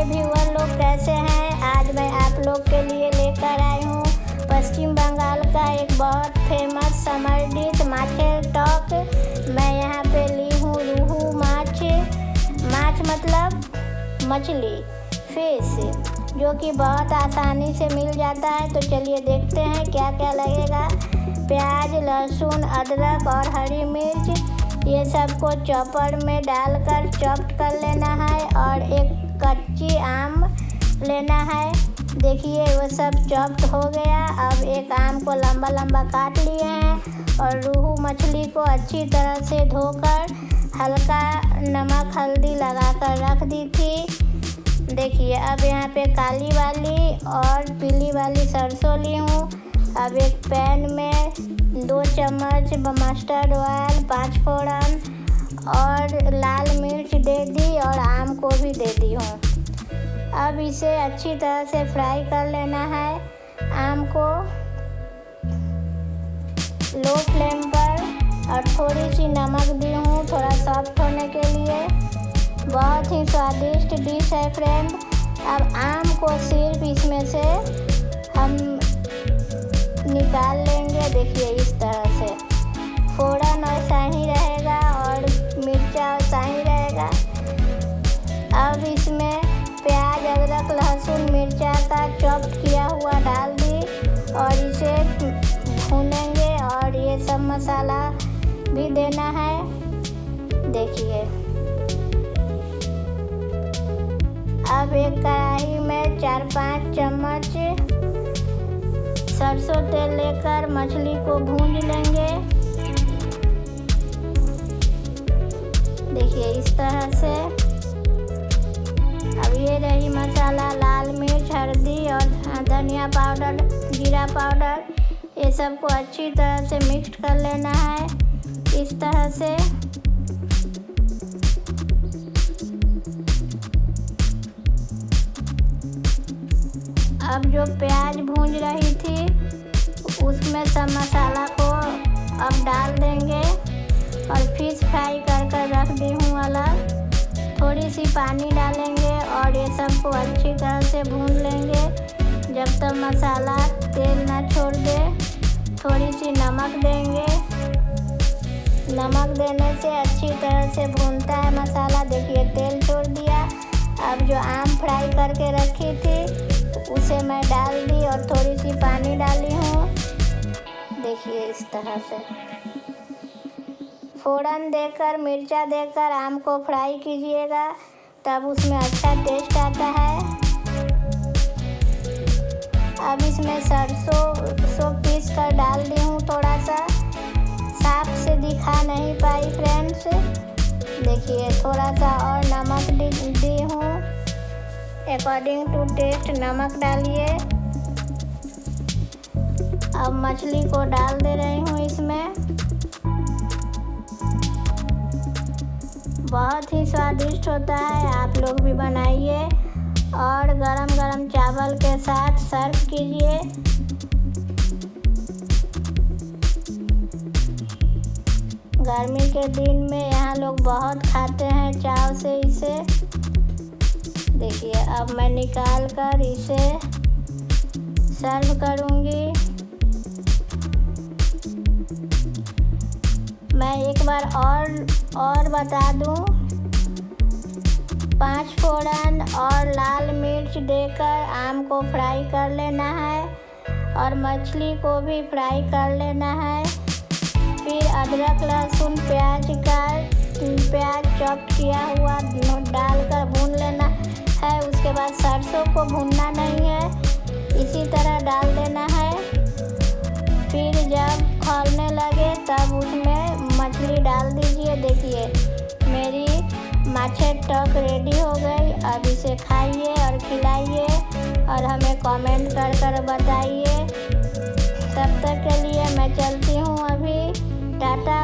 Viewer लोग कैसे हैं। आज मैं आप लोग के लिए लेकर आई हूँ पश्चिम बंगाल का एक बहुत फेमस समर डिश माछेर टॉक। मैं यहाँ पे ली हूँ रोहू माछ। माछ मतलब मछली, फिश, जो कि बहुत आसानी से मिल जाता है। तो चलिए देखते हैं क्या क्या लगेगा। प्याज, लहसुन, अदरक और हरी मिर्च, ये सबको चॉपर में डालकर चॉप कर लेना है। और एक कच्ची आम लेना है। देखिए वो सब चॉप्ड हो गया। अब एक आम को लंबा लंबा काट लिए हैं और रोहू मछली को अच्छी तरह से धोकर हल्का नमक हल्दी लगाकर रख दी थी। देखिए अब यहाँ पे काली वाली और पीली वाली सरसों ली हूँ। अब एक पैन में 2 चम्मच मस्टर्ड ऑयल, 5 फोड़न और लाल मिर्च दे दी और आम को भी दे दी हूँ। अब इसे अच्छी तरह से फ्राई कर लेना है। आम को लो फ्लेम पर और थोड़ी सी नमक दी हूँ थोड़ा सॉफ्ट होने के लिए। बहुत ही स्वादिष्ट डिश है फ्रेंड। अब आम को सिर्फ इसमें से हम निकाल लेंगे। देखिए इस तरह से फोड़न वैसा ही रहेगा और मिर्चा वैसा ही रहेगा। अब इसमें प्याज, अदरक, लहसुन, मिर्चा का चॉप किया हुआ डाल दी और इसे भूनेंगे और ये सब मसाला भी देना है। देखिए अब एक कढ़ाई में 4-5 चम्मच सरसों तेल लेकर मछली को भून लेंगे। देखिए इस तरह से। अब ये रही मसाला, लाल मिर्च, हल्दी और धनिया पाउडर, जीरा पाउडर, ये सबको अच्छी तरह से मिक्स कर लेना है इस तरह से। अब जो प्याज भून रही थी उसमें सब मसाला को अब डाल देंगे और फिश फ्राई कर रख दी हूँ अलग। थोड़ी सी पानी डालेंगे और ये सबको अच्छी तरह से भून लेंगे जब तक मसाला तेल ना छोड़ दे। थोड़ी सी नमक देंगे। नमक देने से अच्छी तरह से भूनता है मसाला। देखिए तेल छोड़ दिया। अब जो आम फ्राई करके रखी थी उसे मैं डाल दी और थोड़ी सी पानी डाली हूँ। देखिए इस तरह से फोड़न देकर, मिर्चा देकर आम को फ्राई कीजिएगा, तब उसमें अच्छा टेस्ट आता है। अब इसमें सरसों पीस कर डाल दी हूँ थोड़ा सा। साफ से दिखा नहीं पाई फ्रेंड्स। देखिए थोड़ा सा और नमक दी हूँ। अकॉर्डिंग टू टेस्ट नमक डालिए। अब मछली को डाल दे रही हूँ इसमें। बहुत ही स्वादिष्ट होता है, आप लोग भी बनाइए और गरम गरम चावल के साथ सर्व कीजिए। गर्मी के दिन में यहाँ लोग बहुत खाते हैं चाव से इसे। देखिए अब मैं निकाल कर इसे सर्व करूँगी। मैं एक बार और बता दूँ, 5 फोड़न और लाल मिर्च देकर आम को फ्राई कर लेना है और मछली को भी फ्राई कर लेना है। फिर अदरक, लहसुन, प्याज चॉप किया हुआ डालकर भून लेना है। उसके बाद सरसों को भूनना नहीं है, इसी तरह डाल देना है। फिर जब खौलने लगे तब उसमें मछली डाल दीजिए। देखिए मेरी माछेर टॉक रेडी हो गई। अब इसे खाइए और खिलाइए और हमें कमेंट कर बताइए। तब तक के लिए मैं चलती हूँ अभी। टाटा।